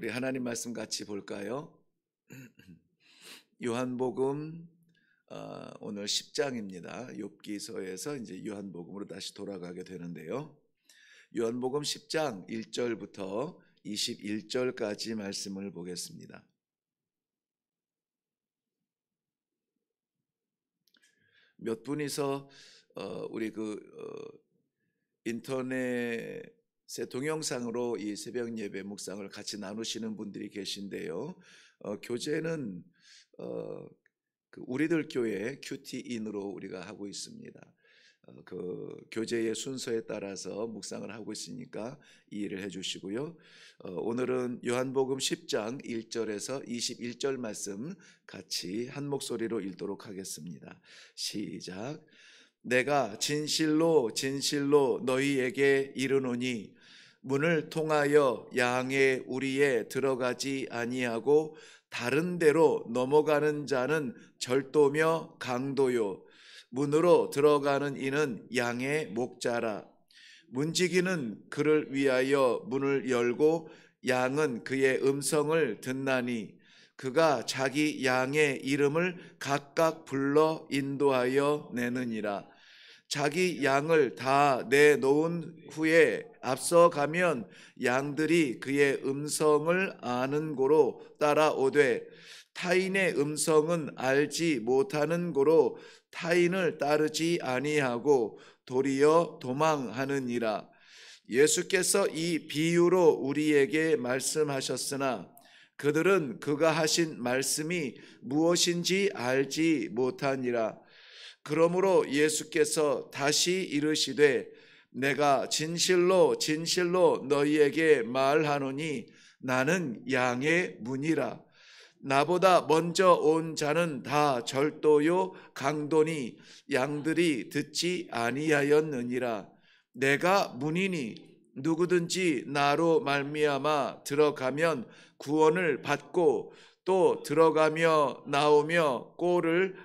우리 하나님 말씀 같이 볼까요? 요한복음 오늘 10장입니다. 욥기서에서 이제 요한복음으로 다시 돌아가게 되는데요. 요한복음 10장 1절부터 21절까지 말씀을 보겠습니다. 몇 분이서 우리 인터넷에 동영상으로 이 새벽 예배 묵상을 같이 나누시는 분들이 계신데요. 교제는 우리들 교회 큐티인으로 우리가 하고 있습니다. 그 교제의 순서에 따라서 묵상을 하고 있으니까 이해를 해주시고요. 오늘은 요한복음 10장 1절에서 21절 말씀 같이 한 목소리로 읽도록 하겠습니다. 시작. 내가 진실로 진실로 너희에게 이르노니 문을 통하여 양의 우리에 들어가지 아니하고 다른 데로 넘어가는 자는 절도며 강도요 문으로 들어가는 이는 양의 목자라. 문지기는 그를 위하여 문을 열고 양은 그의 음성을 듣나니 그가 자기 양의 이름을 각각 불러 인도하여 내느니라. 자기 양을 다 내놓은 후에 앞서가면 양들이 그의 음성을 아는 고로 따라오되 타인의 음성은 알지 못하는 고로 타인을 따르지 아니하고 도리어 도망하느니라. 예수께서 이 비유로 우리에게 말씀하셨으나 그들은 그가 하신 말씀이 무엇인지 알지 못하니라. 그러므로 예수께서 다시 이르시되 내가 진실로 진실로 너희에게 말하노니 나는 양의 문이라. 나보다 먼저 온 자는 다 절도요 강도니 양들이 듣지 아니하였느니라. 내가 문이니 누구든지 나로 말미암아 들어가면 구원을 받고 또 들어가며 나오며 꼴을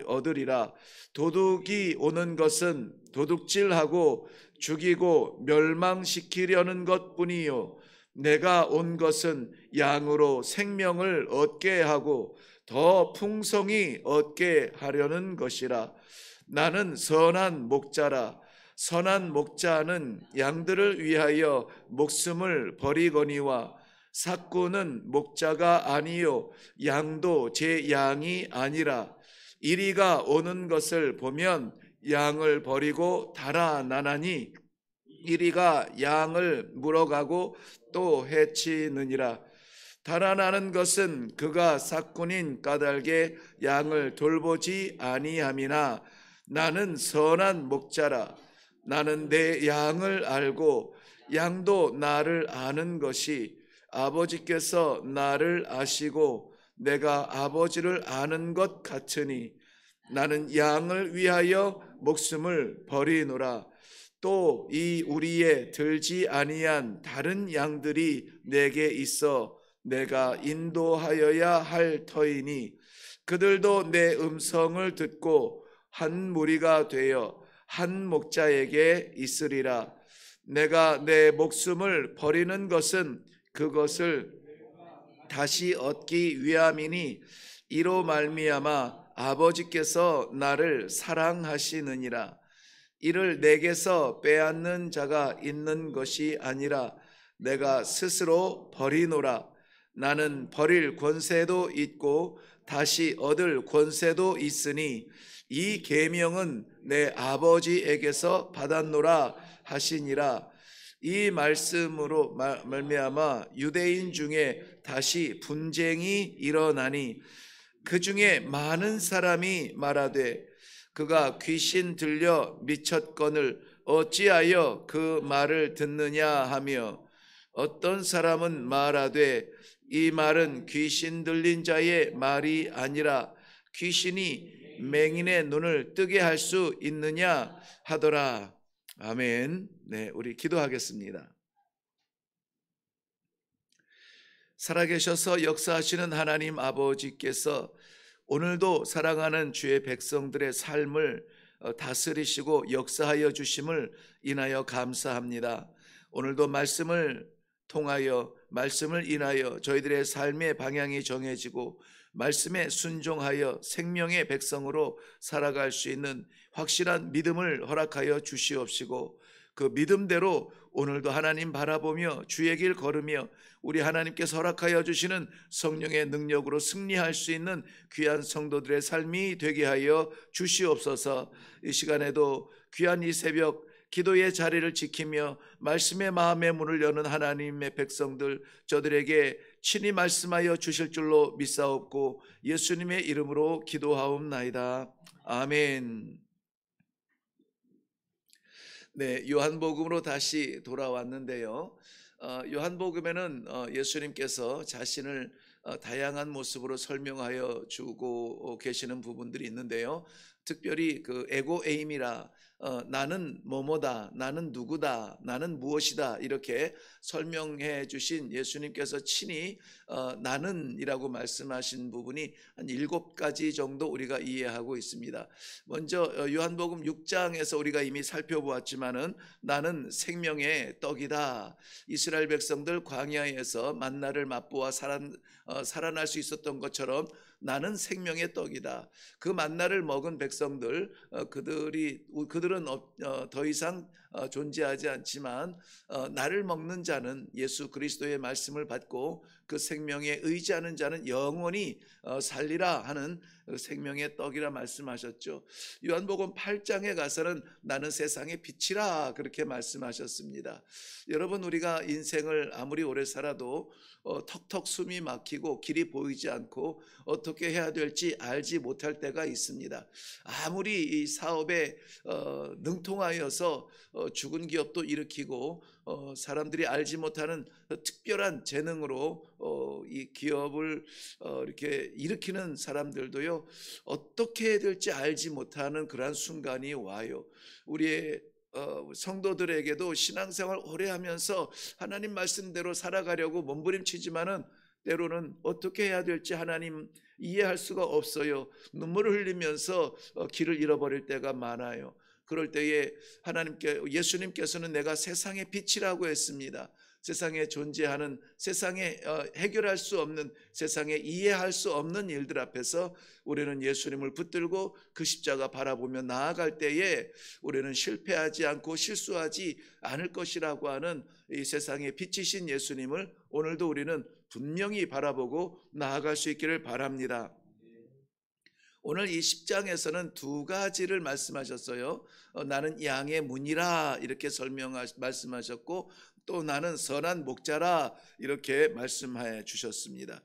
얻으리라. 도둑이 오는 것은 도둑질하고 죽이고 멸망시키려는 것뿐이요 내가 온 것은 양으로 생명을 얻게 하고 더 풍성히 얻게 하려는 것이라. 나는 선한 목자라. 선한 목자는 양들을 위하여 목숨을 버리거니와 삭구는 목자가 아니요 양도 제 양이 아니라. 이리가 오는 것을 보면 양을 버리고 달아나나니 이리가 양을 물어가고 또 해치느니라. 달아나는 것은 그가 삭군인 까닭에 양을 돌보지 아니함이나 나는 선한 목자라. 나는 내 양을 알고 양도 나를 아는 것이 아버지께서 나를 아시고 내가 아버지를 아는 것 같으니 나는 양을 위하여 목숨을 버리노라. 또 이 우리에 들지 아니한 다른 양들이 내게 있어 내가 인도하여야 할 터이니 그들도 내 음성을 듣고 한 무리가 되어 한 목자에게 있으리라. 내가 내 목숨을 버리는 것은 그것을 다시 얻기 위함이니 이로 말미암아 아버지께서 나를 사랑하시느니라. 이를 내게서 빼앗는 자가 있는 것이 아니라 내가 스스로 버리노라. 나는 버릴 권세도 있고 다시 얻을 권세도 있으니 이 계명은 내 아버지에게서 받았노라 하시니라. 이 말씀으로 말미암아 유대인 중에 다시 분쟁이 일어나니 그 중에 많은 사람이 말하되 그가 귀신 들려 미쳤거늘 어찌하여 그 말을 듣느냐 하며 어떤 사람은 말하되 이 말은 귀신 들린 자의 말이 아니라 귀신이 맹인의 눈을 뜨게 할 수 있느냐 하더라. 아멘. 네, 우리 기도하겠습니다. 살아계셔서 역사하시는 하나님 아버지께서 오늘도 사랑하는 주의 백성들의 삶을 다스리시고 역사하여 주심을 인하여 감사합니다. 오늘도 말씀을 통하여 말씀을 인하여 저희들의 삶의 방향이 정해지고 말씀에 순종하여 생명의 백성으로 살아갈 수 있는 확실한 믿음을 허락하여 주시옵시고 그 믿음대로 오늘도 하나님 바라보며 주의 길 걸으며 우리 하나님께서 허락하여 주시는 성령의 능력으로 승리할 수 있는 귀한 성도들의 삶이 되게 하여 주시옵소서. 이 시간에도 귀한 이 새벽 기도의 자리를 지키며 말씀의 마음의 문을 여는 하나님의 백성들 저들에게 친히 말씀하여 주실 줄로 믿사옵고 예수님의 이름으로 기도하옵나이다. 아멘. 네, 요한복음으로 다시 돌아왔는데요. 요한복음에는 예수님께서 자신을 다양한 모습으로 설명하여 주고 계시는 부분들이 있는데요. 특별히 그 에고 에임이라 나는 뭐뭐다, 나는 누구다, 나는 무엇이다 이렇게 설명해 주신 예수님께서 친히 나는이라고 말씀하신 부분이 한 7가지 정도 우리가 이해하고 있습니다. 먼저 요한복음 6장에서 우리가 이미 살펴보았지만은 나는 생명의 떡이다. 이스라엘 백성들 광야에서 만나를 맛보아 살아날 수 있었던 것처럼 나는 생명의 떡이다. 그 만나를 먹은 백성들 그들은 더 이상 존재하지 않지만 나를 먹는 자는 예수 그리스도의 말씀을 받고 그 생명에 의지하는 자는 영원히 살리라 하는 생명의 떡이라 말씀하셨죠. 요한복음 8장에 가서는 나는 세상의 빛이라 그렇게 말씀하셨습니다. 여러분 우리가 인생을 아무리 오래 살아도 턱턱 숨이 막히고 길이 보이지 않고 어떻게 해야 될지 알지 못할 때가 있습니다. 아무리 이 사업에 능통하여서 죽은 기업도 일으키고 사람들이 알지 못하는 특별한 재능으로 이 기업을 이렇게 일으키는 사람들도요 어떻게 해야 될지 알지 못하는 그러한 순간이 와요. 우리의 성도들에게도 신앙생활 오래 하면서 하나님 말씀대로 살아가려고 몸부림치지만은 때로는 어떻게 해야 될지 하나님 이해할 수가 없어요. 눈물을 흘리면서 길을 잃어버릴 때가 많아요. 그럴 때에 예수님께서는 내가 세상의 빛이라고 했습니다. 세상에 존재하는 세상에 해결할 수 없는 세상에 이해할 수 없는 일들 앞에서 우리는 예수님을 붙들고 그 십자가 바라보며 나아갈 때에 우리는 실패하지 않고 실수하지 않을 것이라고 하는 이 세상의 빛이신 예수님을 오늘도 우리는 분명히 바라보고 나아갈 수 있기를 바랍니다. 오늘 이 10장에서는 2가지를 말씀하셨어요. 나는 양의 문이라 이렇게 말씀하셨고 또 나는 선한 목자라 이렇게 말씀해 주셨습니다.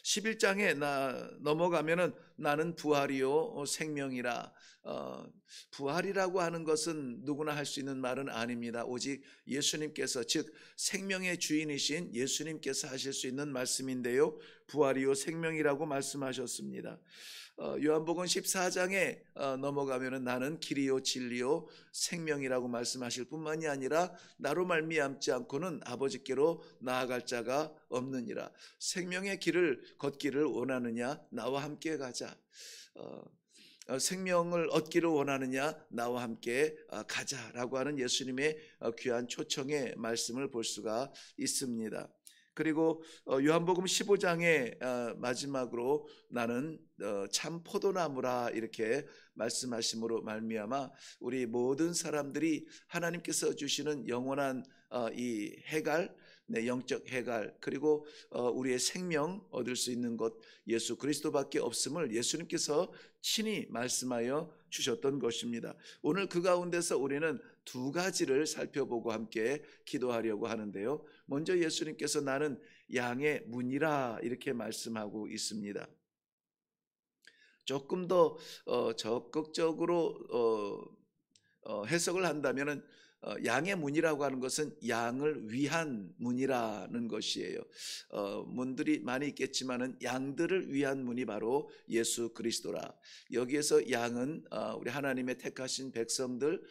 11장에 넘어가면은 나는 부활이요 생명이라. 부활이라고 하는 것은 누구나 할 수 있는 말은 아닙니다. 오직 예수님께서 즉 생명의 주인이신 예수님께서 하실 수 있는 말씀인데요. 부활이요 생명이라고 말씀하셨습니다. 요한복음 14장에 넘어가면은 나는 길이요 진리요 생명이라고 말씀하실 뿐만이 아니라 나로 말미암지 않고는 아버지께로 나아갈 자가 없느니라. 생명의 길을 걷기를 원하느냐 나와 함께 가자. 생명을 얻기를 원하느냐 나와 함께 가자라고 하는 예수님의 귀한 초청의 말씀을 볼 수가 있습니다. 그리고 요한복음 15장의 마지막으로 나는 참 포도나무라 이렇게 말씀하심으로 말미암아 우리 모든 사람들이 하나님께서 주시는 영원한 이 해갈, 영적 해갈 그리고 우리의 생명 얻을 수 있는 것 예수 그리스도밖에 없음을 예수님께서 친히 말씀하여 주셨던 것입니다. 오늘 그 가운데서 우리는 2가지를 살펴보고 함께 기도하려고 하는데요. 먼저 예수님께서 나는 양의 문이라 이렇게 말씀하고 있습니다. 조금 더 적극적으로 해석을 한다면은 양의 문이라고 하는 것은 양을 위한 문이라는 것이에요. 문들이 많이 있겠지만은 양들을 위한 문이 바로 예수 그리스도라. 여기에서 양은 우리 하나님의 택하신 백성들,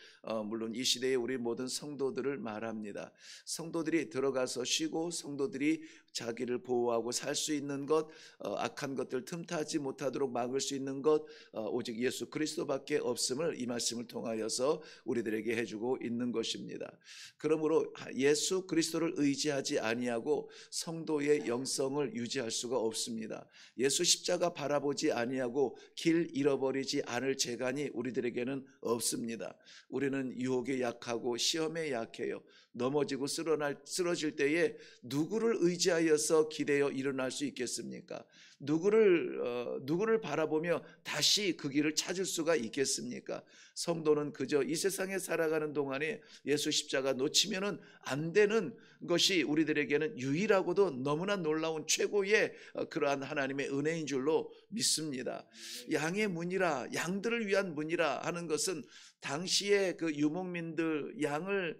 물론 이 시대의 우리 모든 성도들을 말합니다. 성도들이 들어가서 쉬고 성도들이 자기를 보호하고 살 수 있는 것, 악한 것들 틈타지 못하도록 막을 수 있는 것, 오직 예수 그리스도밖에 없음을 이 말씀을 통하여서 우리들에게 해주고 있는 것입니다. 그러므로 예수 그리스도를 의지하지 아니하고 성도의 영성을 유지할 수가 없습니다. 예수 십자가 바라보지 아니하고 길 잃어버리지 않을 재간이 우리들에게는 없습니다. 우리는 유혹에 약하고 시험에 약해요. 넘어지고 쓰러질 때에 누구를 의지하여서 기대어 일어날 수 있겠습니까? 누구를 바라보며 다시 그 길을 찾을 수가 있겠습니까? 성도는 그저 이 세상에 살아가는 동안에 예수 십자가 놓치면은 안 되는 것이 우리들에게는 유일하고도 너무나 놀라운 최고의 그러한 하나님의 은혜인 줄로 믿습니다. 양의 문이라, 양들을 위한 문이라 하는 것은 당시에 그 유목민들, 양을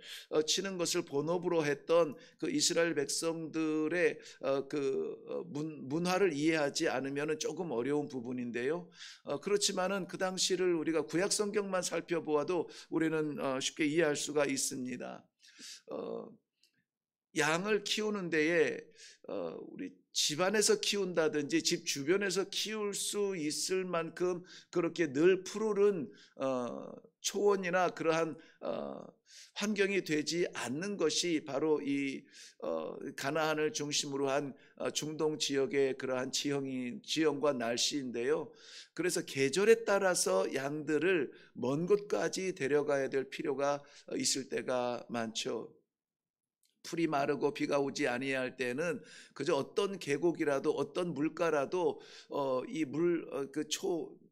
치는 것을 본업으로 했던 그 이스라엘 백성들의 문화를 이해하지 않으면 조금 어려운 부분인데요. 그렇지만은 그 당시를 우리가 구약 성경만 살펴보아도 우리는 쉽게 이해할 수가 있습니다. 양을 키우는 데에 우리 집안에서 키운다든지 집 주변에서 키울 수 있을 만큼 그렇게 늘 푸르른 초원이나 그러한 환경이 되지 않는 것이 바로 이 가나안을 중심으로 한 중동 지역의 그러한 지형과 날씨인데요. 그래서 계절에 따라서 양들을 먼 곳까지 데려가야 될 필요가 있을 때가 많죠. 풀이 마르고 비가 오지 아니할 때는 그저 어떤 계곡이라도 어떤 물가라도 이 물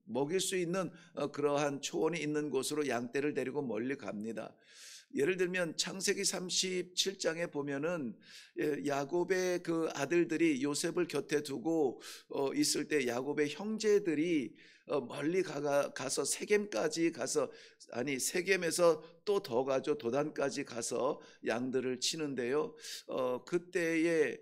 먹일 수 있는 그러한 초원이 있는 곳으로 양떼를 데리고 멀리 갑니다. 예를 들면 창세기 37장에 보면은 야곱의 그 아들들이 요셉을 곁에 두고 있을 때 야곱의 형제들이 멀리 가서 세겜까지 가서, 아니 세겜에서 또 더 가죠. 도단까지 가서 양들을 치는데요. 그때에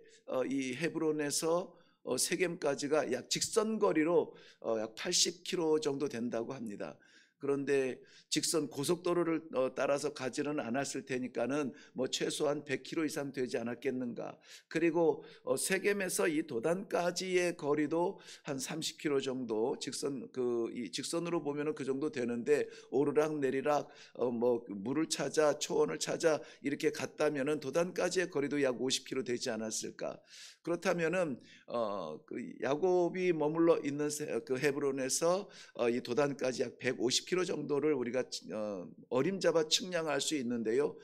이 헤브론에서 세겜까지가 약 직선거리로 약 80km 정도 된다고 합니다. 그런데 직선 고속도로를 따라서 가지는 않았을 테니까는 뭐 최소한 100km 이상 되지 않았겠는가. 그리고 세겜에서 이 도단까지의 거리도 한 30km 정도 이 직선으로 보면은 그 정도 되는데 오르락 내리락 뭐 물을 찾아 초원을 찾아 이렇게 갔다면은 도단까지의 거리도 약 50km 되지 않았을까. 그렇다면은 그 야곱이 머물러 있는 그 헤브론에서 이 도단까지 약 150km 정도를 우리가 어림잡아 측량할 수 있는데요.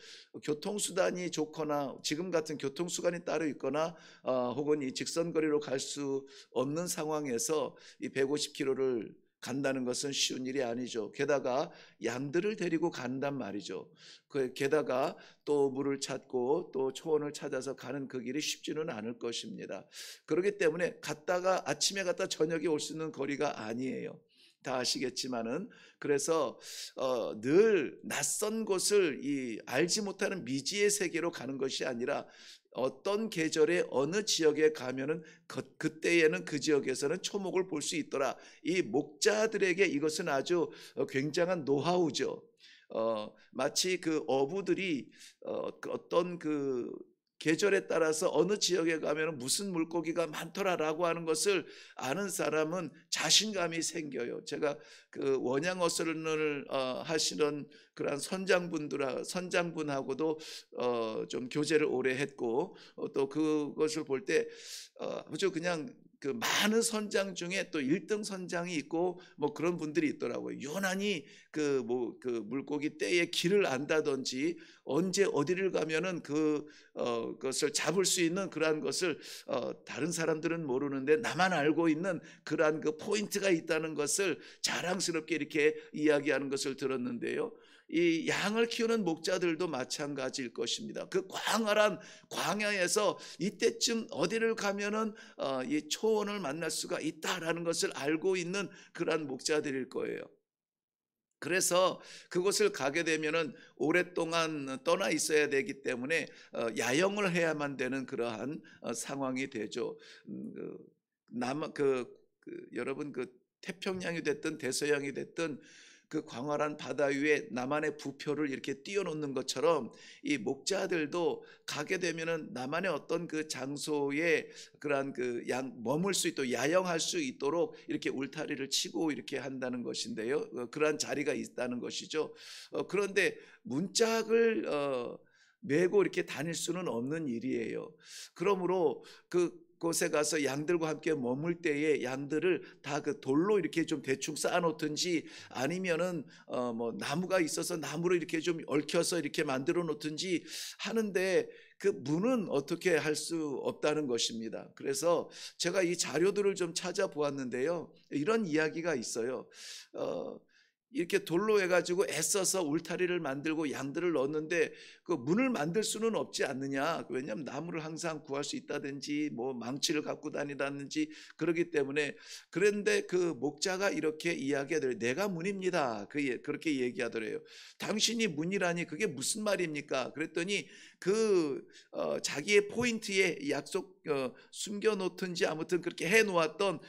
교통수단이 좋거나 지금 같은 교통수단이 따로 있거나 혹은 이 직선거리로 갈 수 없는 상황에서 이 150km를 간다는 것은 쉬운 일이 아니죠. 게다가 양들을 데리고 간단 말이죠. 게다가 또 물을 찾고 또 초원을 찾아서 가는 그 길이 쉽지는 않을 것입니다. 그렇기 때문에 아침에 갔다 저녁에 올 수 있는 거리가 아니에요. 다 아시겠지만은. 그래서 늘 낯선 곳을 알지 못하는 미지의 세계로 가는 것이 아니라 어떤 계절에 어느 지역에 가면은 그때에는 그 지역에서는 초목을 볼 수 있더라. 이 목자들에게 이것은 아주 굉장한 노하우죠. 마치 그 어부들이 어떤 그 계절에 따라서 어느 지역에 가면 무슨 물고기가 많더라라고 하는 것을 아는 사람은 자신감이 생겨요. 제가 그 원양어선을 하시는 그런 선장분하고도 좀 교제를 오래 했고 또 그것을 볼 때 아주 그냥 그 많은 선장 중에 또 1등 선장이 있고 뭐 그런 분들이 있더라고요. 유난히 그 물고기 떼의 길을 안다든지 언제 어디를 가면은 그것을 잡을 수 있는 그러한 것을 다른 사람들은 모르는데 나만 알고 있는 그러한 그 포인트가 있다는 것을 자랑스럽게 이렇게 이야기하는 것을 들었는데요. 이 양을 키우는 목자들도 마찬가지일 것입니다. 그 광활한 광야에서 이때쯤 어디를 가면은 이 초원을 만날 수가 있다라는 것을 알고 있는 그러한 목자들일 거예요. 그래서 그곳을 가게 되면은 오랫동안 떠나 있어야 되기 때문에 야영을 해야만 되는 그러한 상황이 되죠. 여러분 그 태평양이 됐든 대서양이 됐든 그 광활한 바다 위에 나만의 부표를 이렇게 띄워놓는 것처럼 이 목자들도 가게 되면은 나만의 어떤 그 장소에 그러한 그 머물 수 있도록 야영할 수 있도록 이렇게 울타리를 치고 이렇게 한다는 것인데요. 그러한 자리가 있다는 것이죠. 그런데 문짝을 메고 이렇게 다닐 수는 없는 일이에요. 그러므로 그곳에 가서 양들과 함께 머물 때에 양들을 다 그 돌로 이렇게 좀 대충 쌓아 놓든지 아니면은 뭐 나무가 있어서 나무로 이렇게 좀 얽혀서 이렇게 만들어 놓든지 하는데 그 문은 어떻게 할 수 없다는 것입니다. 그래서 제가 이 자료들을 좀 찾아보았는데요. 이런 이야기가 있어요. 이렇게 돌로 해가지고 애써서 울타리를 만들고 양들을 넣었는데 그 문을 만들 수는 없지 않느냐. 왜냐하면 나무를 항상 구할 수 있다든지 뭐 망치를 갖고 다니다든지 그러기 때문에. 그런데 그 목자가 이렇게 이야기하더래요. 내가 문입니다. 그렇게 얘기하더래요. 당신이 문이라니 그게 무슨 말입니까? 그랬더니 자기의 포인트에 약속 숨겨놓든지 아무튼 그렇게 해놓았던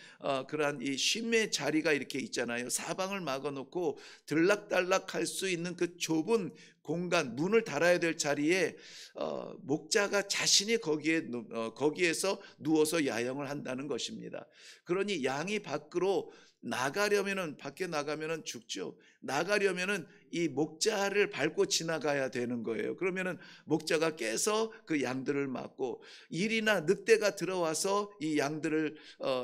그러한 이 쉼의 자리가 이렇게 있잖아요. 사방을 막아놓고 들락달락할 수 있는 그 좁은 공간, 문을 달아야 될 자리에 목자가 자신이 거기에서 누워서 야영을 한다는 것입니다. 그러니 양이 밖으로 밖에 나가면은 죽죠. 나가려면은 이 목자를 밟고 지나가야 되는 거예요. 그러면은 목자가 깨서 그 양들을 막고, 일이나 늑대가 들어와서 이 양들을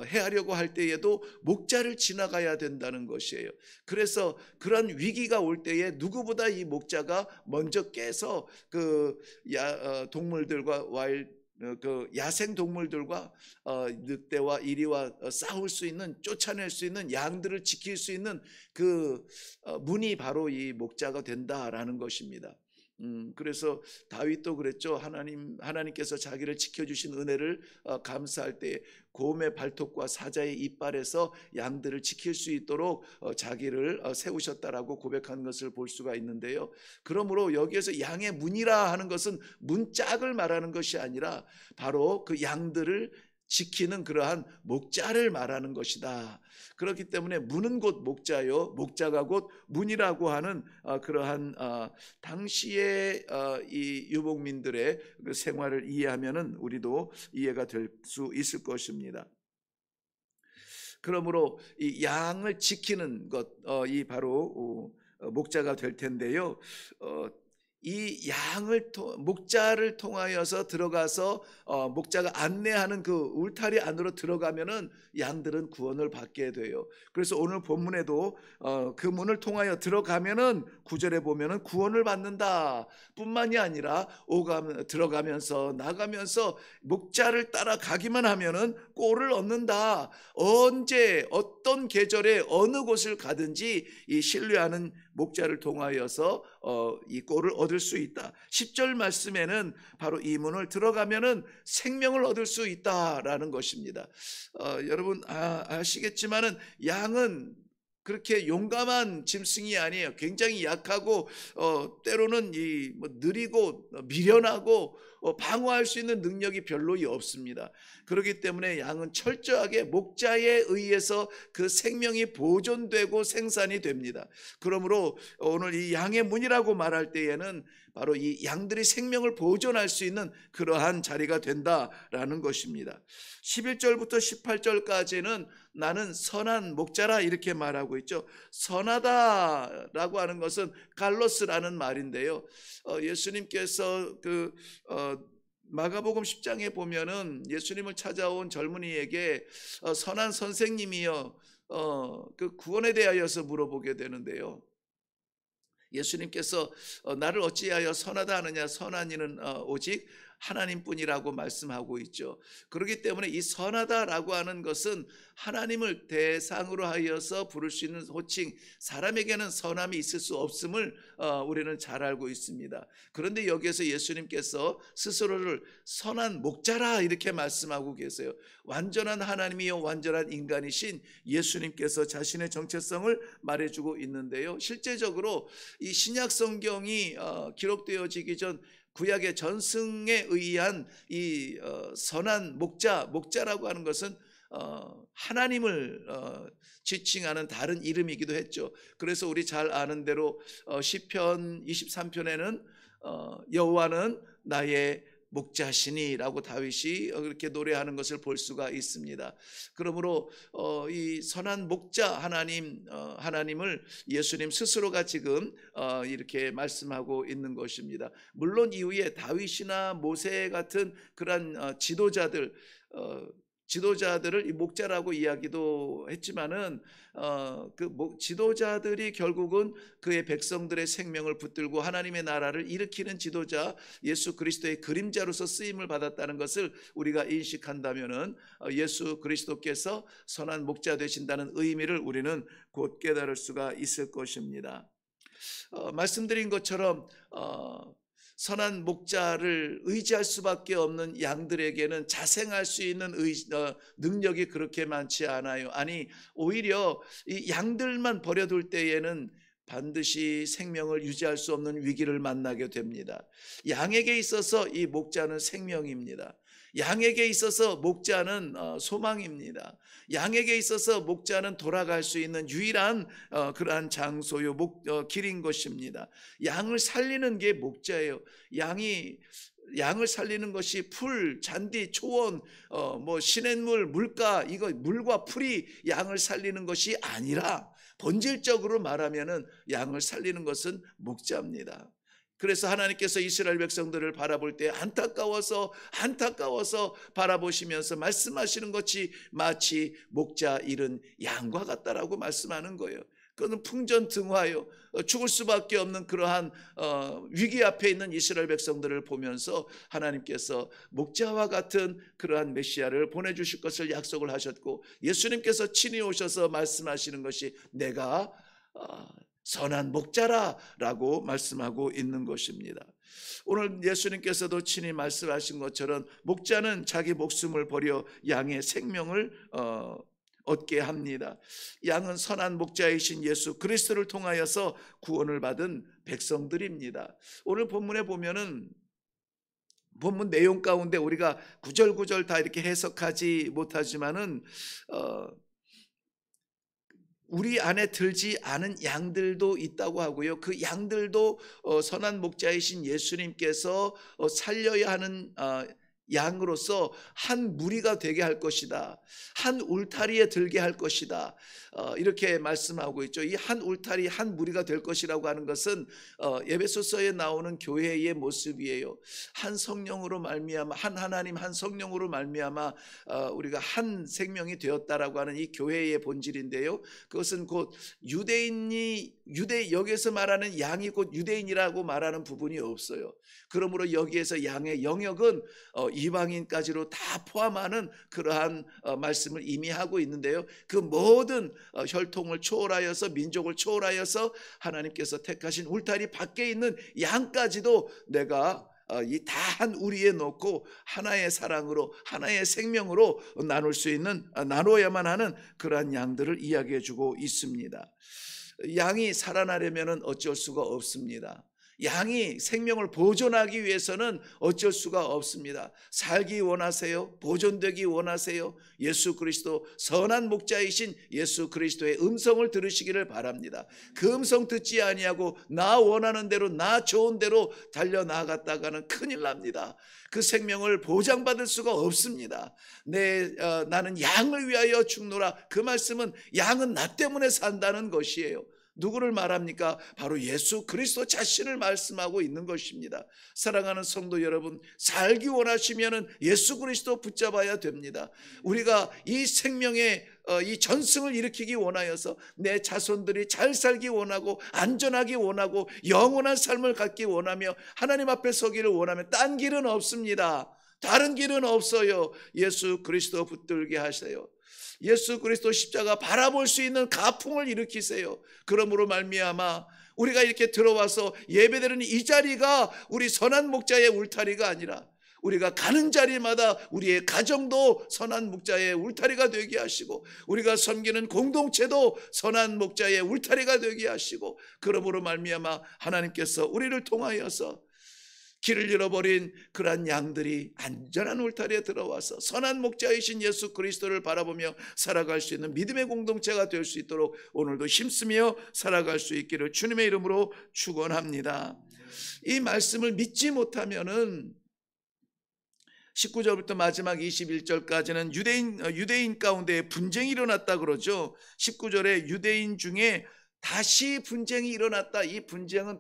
해하려고 할 때에도 목자를 지나가야 된다는 것이에요. 그래서 그런 위기가 올 때에 누구보다 이 목자가 먼저 깨서 동물들과 그 야생 동물들과 늑대와 이리와 싸울 수 있는, 쫓아낼 수 있는, 양들을 지킬 수 있는 그 문이 바로 이 목자가 된다라는 것입니다. 그래서 다윗도 그랬죠. 하나님께서 자기를 지켜주신 은혜를 감사할 때 곰의 발톱과 사자의 이빨에서 양들을 지킬 수 있도록 자기를 세우셨다라고 고백한 것을 볼 수가 있는데요. 그러므로 여기에서 양의 문이라 하는 것은 문짝을 말하는 것이 아니라 바로 그 양들을 지키는 그러한 목자를 말하는 것이다. 그렇기 때문에 문은 곧 목자요, 목자가 곧 문이라고 하는 그러한 당시의 이 유목민들의 그 생활을 이해하면은 우리도 이해가 될 수 있을 것입니다. 그러므로 이 양을 지키는 것, 이 바로 목자가 될 텐데요. 이 목자를 통하여서 들어가서 목자가 안내하는 그 울타리 안으로 들어가면은 양들은 구원을 받게 돼요. 그래서 오늘 본문에도 그 문을 통하여 들어가면은 9절에 보면은 구원을 받는다 뿐만이 아니라 들어가면서 나가면서 목자를 따라가기만 하면은 꼴을 얻는다. 언제 어떤 계절에 어느 곳을 가든지 이 신뢰하는 목자를 통하여서 이 꼴을 얻을 수 있다. 10절 말씀에는 바로 이 문을 들어가면은 생명을 얻을 수 있다라는 것입니다. 여러분 아시겠지만은 양은 그렇게 용감한 짐승이 아니에요. 굉장히 약하고 때로는 느리고 미련하고 방어할 수 있는 능력이 별로 없습니다. 그렇기 때문에 양은 철저하게 목자에 의해서 그 생명이 보존되고 생산이 됩니다. 그러므로 오늘 이 양의 문이라고 말할 때에는 바로 이 양들이 생명을 보존할 수 있는 그러한 자리가 된다라는 것입니다. 11절부터 18절까지는 나는 선한 목자라 이렇게 말하고 있죠. 선하다라고 하는 것은 갈로스라는 말인데요. 예수님께서 마가복음 10장에 보면은 예수님을 찾아온 젊은이에게 선한 선생님이여 그 구원에 대하여서 물어보게 되는데요. 예수님께서 나를 어찌하여 선하다 하느냐, 선한 이는 오직 하나님뿐이라고 말씀하고 있죠. 그렇기 때문에 이 선하다라고 하는 것은 하나님을 대상으로 하여서 부를 수 있는 호칭, 사람에게는 선함이 있을 수 없음을 우리는 잘 알고 있습니다. 그런데 여기에서 예수님께서 스스로를 선한 목자라 이렇게 말씀하고 계세요. 완전한 하나님이요 완전한 인간이신 예수님께서 자신의 정체성을 말해주고 있는데요. 실제적으로 이 신약 성경이 기록되어지기 전 구약의 전승에 의한 이 선한 목자라고 하는 것은 하나님을 지칭하는 다른 이름이기도 했죠. 그래서 우리 잘 아는 대로 시편 23편에는 여호와는 나의 목자시니라고 다윗이 그렇게 노래하는 것을 볼 수가 있습니다. 그러므로 이 선한 목자 하나님을 예수님 스스로가 지금 이렇게 말씀하고 있는 것입니다. 물론 이후에 다윗이나 모세 같은 그러한 지도자들을 이 목자라고 이야기도 했지만은 지도자들이 결국은 그의 백성들의 생명을 붙들고 하나님의 나라를 일으키는 지도자 예수 그리스도의 그림자로서 쓰임을 받았다는 것을 우리가 인식한다면은 예수 그리스도께서 선한 목자 되신다는 의미를 우리는 곧 깨달을 수가 있을 것입니다. 말씀드린 것처럼 선한 목자를 의지할 수밖에 없는 양들에게는 자생할 수 있는 능력이 그렇게 많지 않아요. 아니, 오히려 이 양들만 버려둘 때에는 반드시 생명을 유지할 수 없는 위기를 만나게 됩니다. 양에게 있어서 이 목자는 생명입니다. 양에게 있어서 목자는 소망입니다. 양에게 있어서 목자는 돌아갈 수 있는 유일한 그러한 장소요 길인 것입니다. 양을 살리는 게 목자예요. 양을 살리는 것이 풀, 잔디, 초원, 시냇물, 물가, 이거 물과 풀이 양을 살리는 것이 아니라 본질적으로 말하면은 양을 살리는 것은 목자입니다. 그래서 하나님께서 이스라엘 백성들을 바라볼 때 안타까워서 바라보시면서 말씀하시는 것이 마치 목자 잃은 양과 같다라고 말씀하는 거예요. 그것은 풍전등화요. 죽을 수밖에 없는 그러한 위기 앞에 있는 이스라엘 백성들을 보면서 하나님께서 목자와 같은 그러한 메시아를 보내주실 것을 약속을 하셨고, 예수님께서 친히 오셔서 말씀하시는 것이 내가 선한 목자라고 말씀하고 있는 것입니다. 오늘 예수님께서도 친히 말씀하신 것처럼 목자는 자기 목숨을 버려 양의 생명을 얻게 합니다. 양은 선한 목자이신 예수 그리스도를 통하여서 구원을 받은 백성들입니다. 오늘 본문에 보면은 본문 내용 가운데 우리가 구절구절 다 이렇게 해석하지 못하지만은 우리 안에 들지 않은 양들도 있다고 하고요. 그 양들도 선한 목자이신 예수님께서 살려야 하는 양으로서 한 무리가 되게 할 것이다. 한 울타리에 들게 할 것이다. 이렇게 말씀하고 있죠. 이 한 울타리, 한 무리가 될 것이라고 하는 것은 에베소서에 나오는 교회의 모습이에요. 한 성령으로 말미암아, 한 하나님, 한 성령으로 말미암아 우리가 한 생명이 되었다라고 하는 이 교회의 본질인데요. 그것은 곧 여기에서 말하는 양이 곧 유대인이라고 말하는 부분이 없어요. 그러므로 여기에서 양의 영역은 이방인까지로 다 포함하는 그러한 말씀을 이미 하고 있는데요. 그 모든 혈통을 초월하여서, 민족을 초월하여서 하나님께서 택하신 울타리 밖에 있는 양까지도 내가 이 다 한 우리에 놓고 하나의 사랑으로, 하나의 생명으로 나누어야만 하는 그러한 양들을 이야기해 주고 있습니다. 양이 살아나려면 어쩔 수가 없습니다. 양이 생명을 보존하기 위해서는 어쩔 수가 없습니다. 살기 원하세요? 보존되기 원하세요? 예수 그리스도 선한 목자이신 예수 그리스도의 음성을 들으시기를 바랍니다. 그 음성 듣지 아니하고 나 원하는 대로, 나 좋은 대로 달려나갔다가는 큰일 납니다. 그 생명을 보장받을 수가 없습니다. 나는 양을 위하여 죽노라. 그 말씀은 양은 나 때문에 산다는 것이에요. 누구를 말합니까? 바로 예수 그리스도 자신을 말씀하고 있는 것입니다. 사랑하는 성도 여러분, 살기 원하시면 예수 그리스도 붙잡아야 됩니다. 우리가 이 생명의 이 전승을 일으키기 원하여서 내 자손들이 잘 살기 원하고, 안전하기 원하고, 영원한 삶을 갖기 원하며 하나님 앞에 서기를 원하면 딴 길은 없습니다. 다른 길은 없어요. 예수 그리스도 붙들게 하세요. 예수 그리스도 십자가 바라볼 수 있는 가풍을 일으키세요. 그러므로 말미암아 우리가 이렇게 들어와서 예배드리는 이 자리가 우리 선한 목자의 울타리가 아니라 우리가 가는 자리마다 우리의 가정도 선한 목자의 울타리가 되게 하시고, 우리가 섬기는 공동체도 선한 목자의 울타리가 되게 하시고, 그러므로 말미암아 하나님께서 우리를 통하여서 길을 잃어버린 그러한 양들이 안전한 울타리에 들어와서 선한 목자이신 예수 그리스도를 바라보며 살아갈 수 있는 믿음의 공동체가 될 수 있도록 오늘도 힘쓰며 살아갈 수 있기를 주님의 이름으로 축원합니다. 이 말씀을 믿지 못하면은 19절부터 마지막 21절까지는 유대인 가운데 분쟁이 일어났다 그러죠. 19절에 유대인 중에 다시 분쟁이 일어났다. 이 분쟁은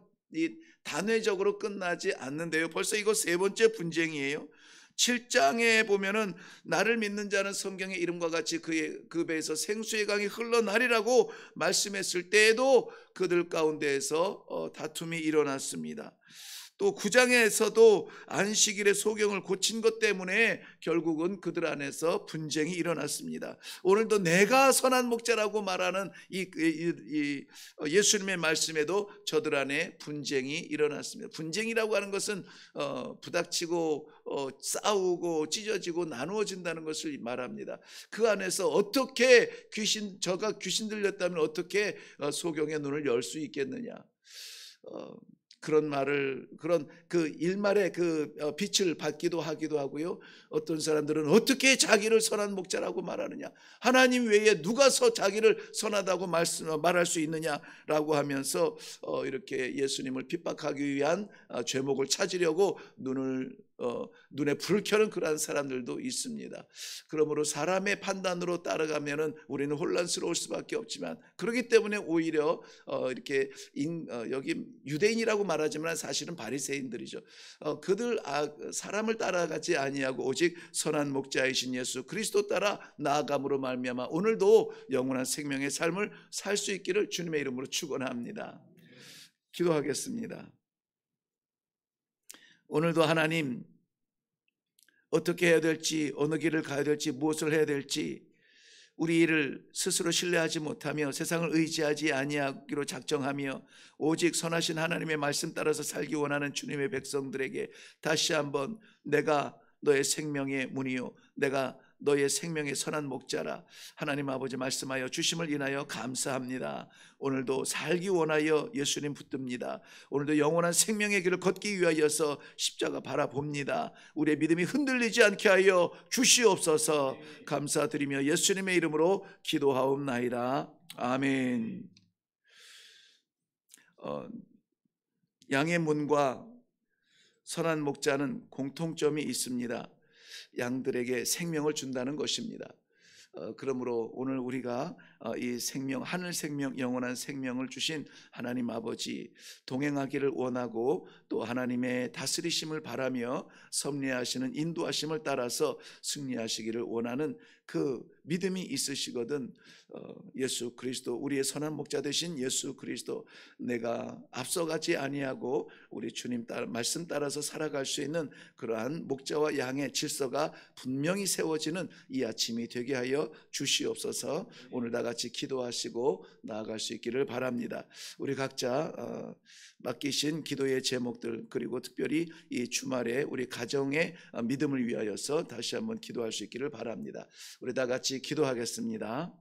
단회적으로 끝나지 않는데요. 벌써 이거 세 번째 분쟁이에요. 7장에 보면은 나를 믿는 자는 성경의 이름과 같이 그 배에서 생수의 강이 흘러나리라고 말씀했을 때에도 그들 가운데에서 다툼이 일어났습니다. 또 9장에서도 안식일의 소경을 고친 것 때문에 결국은 그들 안에서 분쟁이 일어났습니다. 오늘도 내가 선한 목자라고 말하는 예수님의 말씀에도 저들 안에 분쟁이 일어났습니다. 분쟁이라고 하는 것은 부닥치고 싸우고 찢어지고 나누어진다는 것을 말합니다. 그 안에서 어떻게 저가 귀신 들렸다면 어떻게 소경의 눈을 열 수 있겠느냐. 그런 그 일말의 빛을 받기도 하기도 하고요. 어떤 사람들은 어떻게 자기를 선한 목자라고 말하느냐, 하나님 외에 누가 자기를 선하다고 말할 수 있느냐라고 하면서 이렇게 예수님을 핍박하기 위한 죄목을 찾으려고 눈에 불을 켜는 그러한 사람들도 있습니다. 그러므로 사람의 판단으로 따라가면은 우리는 혼란스러울 수밖에 없지만, 그렇기 때문에 오히려 이렇게 여기 유대인이라고 말하지만 사실은 바리새인들이죠. 그들 사람을 따라가지 아니하고 오직 선한 목자이신 예수 그리스도 따라 나아감으로 말미암아 오늘도 영원한 생명의 삶을 살 수 있기를 주님의 이름으로 축원합니다. 기도하겠습니다. 오늘도 하나님, 어떻게 해야 될지, 어느 길을 가야 될지, 무엇을 해야 될지 우리 일을 스스로 신뢰하지 못하며 세상을 의지하지 아니하기로 작정하며 오직 선하신 하나님의 말씀 따라서 살기 원하는 주님의 백성들에게 다시 한번 내가 너의 생명의 문이요, 내가 너의 생명의 선한 목자라 하나님 아버지 말씀하여 주심을 인하여 감사합니다. 오늘도 살기 원하여 예수님 붙듭니다. 오늘도 영원한 생명의 길을 걷기 위하여서 십자가 바라봅니다. 우리의 믿음이 흔들리지 않게 하여 주시옵소서. 감사드리며 예수님의 이름으로 기도하옵나이다. 아멘. 양의 문과 선한 목자는 공통점이 있습니다. 양들에게 생명을 준다는 것입니다. 그러므로 오늘 우리가 이 생명, 하늘 생명, 영원한 생명을 주신 하나님 아버지 동행하기를 원하고 또 하나님의 다스리심을 바라며 섭리하시는 인도하심을 따라서 승리하시기를 원하는 그 믿음이 있으시거든 예수 그리스도, 우리의 선한 목자 되신 예수 그리스도, 내가 앞서가지 아니하고 우리 주님 말씀 따라서 살아갈 수 있는 그러한 목자와 양의 질서가 분명히 세워지는 이 아침이 되게 하여 주시옵소서. 오늘 다 같이 기도하시고 나아갈 수 있기를 바랍니다. 우리 각자 맡기신 기도의 제목들, 그리고 특별히 이 주말에 우리 가정의 믿음을 위하여서 다시 한번 기도할 수 있기를 바랍니다. 우리 다 같이 기도하겠습니다.